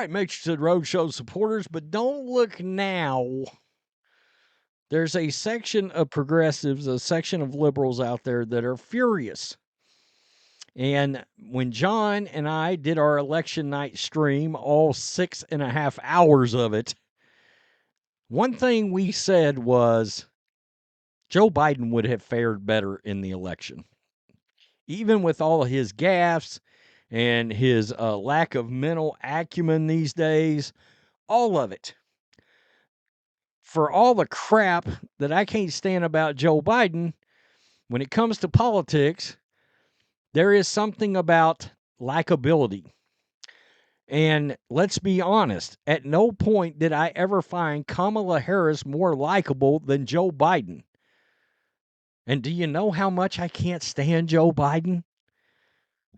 right, Matrixx and Rhodes Show supporters, but don't look now. There's a section of progressives, a section of liberals out there that are furious. And when John and I did our election night stream, all 6.5 hours of it, one thing we said was Joe Biden would have fared better in the election. Even with all of his gaffes and his lack of mental acumen these days, all of it. For all the crap that I can't stand about Joe Biden, when it comes to politics, there is something about likability. And let's be honest, at no point did I ever find Kamala Harris more likable than Joe Biden. And do you know how much I can't stand Joe Biden?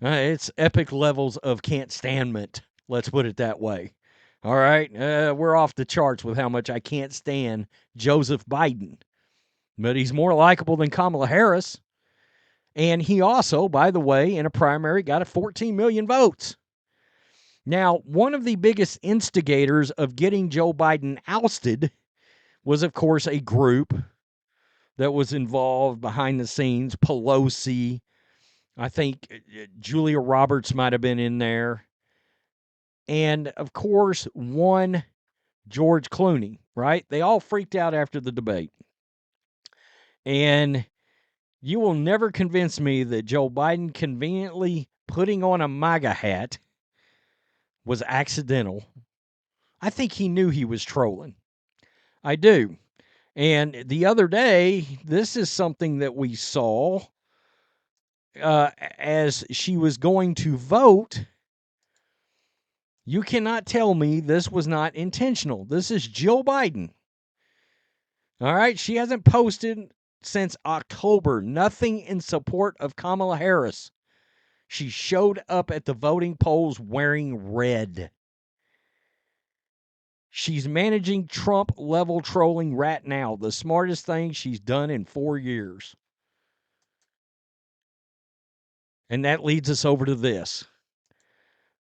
It's epic levels of can't standment. Let's put it that way. All right, we're off the charts with how much I can't stand Joseph Biden. But he's more likable than Kamala Harris. And he also, by the way, in a primary got a 14 million votes. Now, one of the biggest instigators of getting Joe Biden ousted was, of course, a group that was involved behind the scenes. Pelosi, I think Julia Roberts might have been in there. And, of course, one George Clooney, right? They all freaked out after the debate. And you will never convince me that Joe Biden conveniently putting on a MAGA hat was accidental. I think he knew he was trolling. I do. And the other day, this is something that we saw as she was going to vote. You cannot tell me this was not intentional. This is Joe Biden. All right, she hasn't posted since October, nothing in support of Kamala Harris. She showed up at the voting polls wearing red. She's managing Trump-level trolling right now, the smartest thing she's done in 4 years. And that leads us over to this.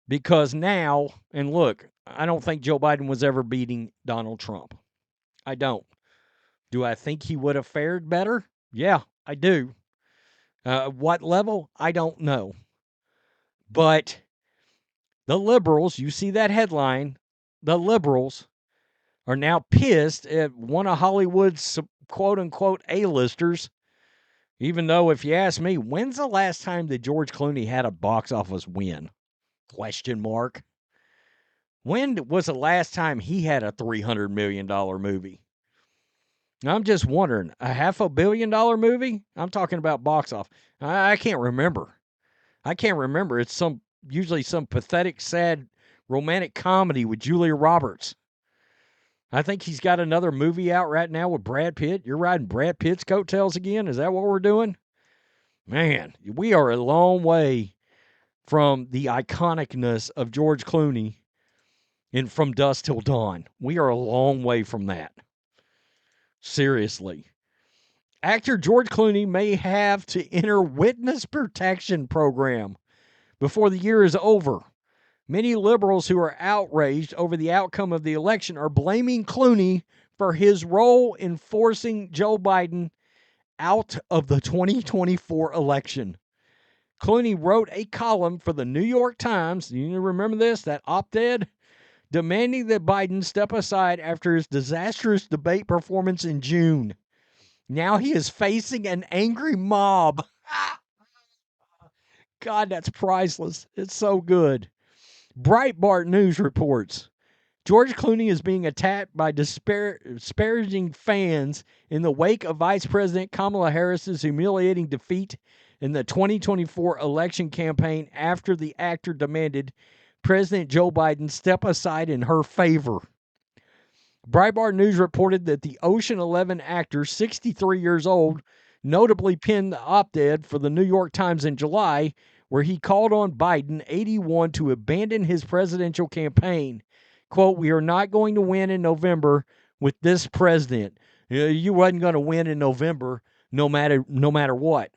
Because now, and look, I don't think Joe Biden was ever beating Donald Trump. I don't. Do I think he would have fared better? Yeah, I do. What level? I don't know. But the liberals, you see that headline, the liberals are now pissed at one of Hollywood's quote-unquote A-listers, even though if you ask me, when's the last time that George Clooney had a box office win? Question mark. When was the last time he had a $300 million movie? I'm just wondering, a $500 million movie? I'm talking about box office. I can't remember. It's usually some pathetic, sad, romantic comedy with Julia Roberts. I think he's got another movie out right now with Brad Pitt. You're riding Brad Pitt's coattails again? Is that what we're doing? Man, we are a long way from the iconicness of George Clooney in From Dusk Till Dawn. We are a long way from that. Seriously. Actor George Clooney may have to enter witness protection program before the year is over. Many liberals who are outraged over the outcome of the election are blaming Clooney for his role in forcing Joe Biden out of the 2024 election. Clooney wrote a column for the New York Times. You remember this? That op-ed? Demanding that Biden step aside after his disastrous debate performance in June. Now he is facing an angry mob. God, that's priceless. It's so good. Breitbart News reports George Clooney is being attacked by disparaging fans in the wake of Vice President Kamala Harris's humiliating defeat in the 2024 election campaign after the actor demanded President Joe Biden step aside in her favor. Breitbart News reported that the Ocean 11 actor, 63 years old, notably penned the op-ed for the New York Times in July, where he called on Biden, 81, to abandon his presidential campaign. Quote, "We are not going to win in November with this president." You wasn't going to win in November no matter what.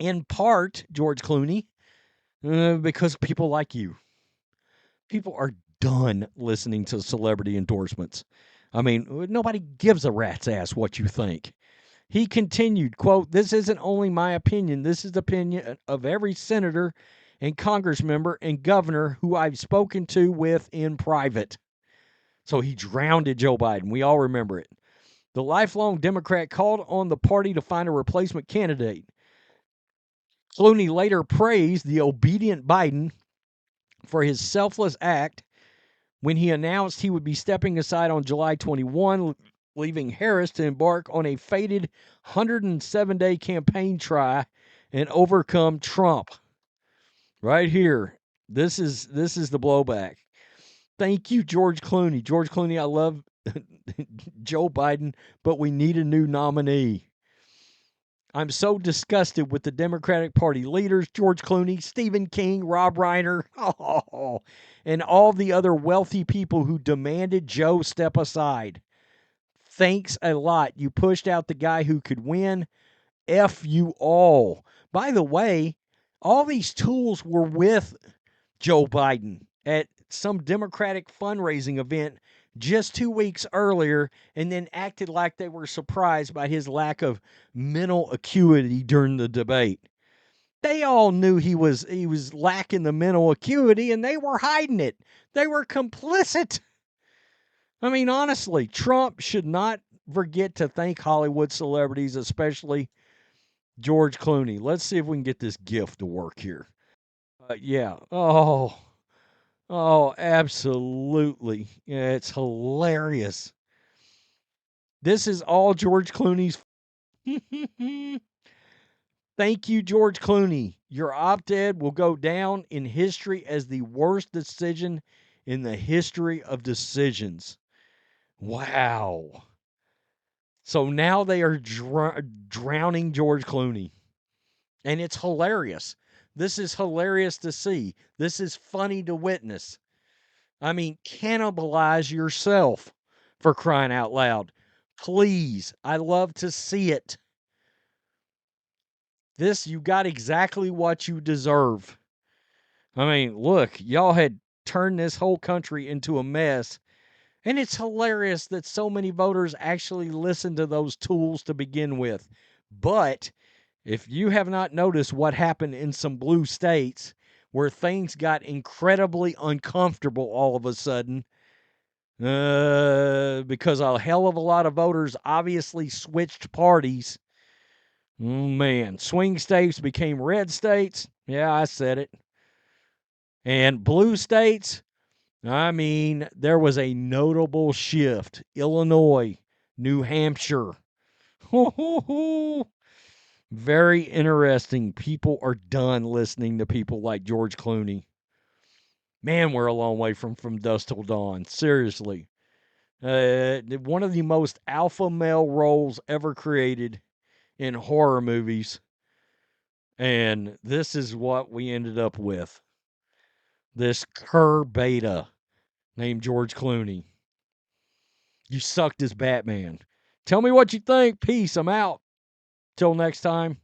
In part, George Clooney, because people like you. People are done listening to celebrity endorsements. I mean, nobody gives a rat's ass what you think. He continued, quote, "This isn't only my opinion. This is the opinion of every senator and Congress member and governor who I've spoken to with in private." So he drowned Joe Biden. We all remember it. The lifelong Democrat called on the party to find a replacement candidate. Clooney later praised the obedient Biden for his selfless act when he announced he would be stepping aside on July 21, leaving Harris to embark on a fated 107-day campaign try and overcome Trump. Right here. This is the blowback. Thank you, George Clooney. George Clooney, I love Joe Biden, but we need a new nominee. I'm so disgusted with the Democratic Party leaders, George Clooney, Stephen King, Rob Reiner, and all the other wealthy people who demanded Joe step aside. Thanks a lot. You pushed out the guy who could win. F you all. By the way, all these tools were with Joe Biden at some Democratic fundraising event just 2 weeks earlier, and then acted like they were surprised by his lack of mental acuity during the debate. They all knew he was lacking the mental acuity, and they were hiding it. They were complicit. I mean, honestly, Trump should not forget to thank Hollywood celebrities, especially George Clooney. Let's see if we can get this gift to work here. Yeah. Oh, absolutely. Yeah, it's hilarious. This is all George Clooney's. Thank you, George Clooney. Your op-ed will go down in history as the worst decision in the history of decisions. Wow. So now they are drowning George Clooney. And it's hilarious. This is hilarious to see. This is funny to witness. I mean, cannibalize yourself, for crying out loud. Please, I love to see it. This, you got exactly what you deserve. I mean, look, y'all had turned this whole country into a mess. And it's hilarious that so many voters actually listen to those tools to begin with. But if you have not noticed what happened in some blue states where things got incredibly uncomfortable all of a sudden, because a hell of a lot of voters obviously switched parties. Man, swing states became red states. Yeah, I said it. And blue states, I mean, there was a notable shift. Illinois, New Hampshire. Very interesting. People are done listening to people like George Clooney. Man, we're a long way from dusk till dawn. Seriously. One of the most alpha male roles ever created in horror movies. And this is what we ended up with. This cur beta named George Clooney. You sucked as Batman. Tell me what you think. Peace. I'm out. Till next time.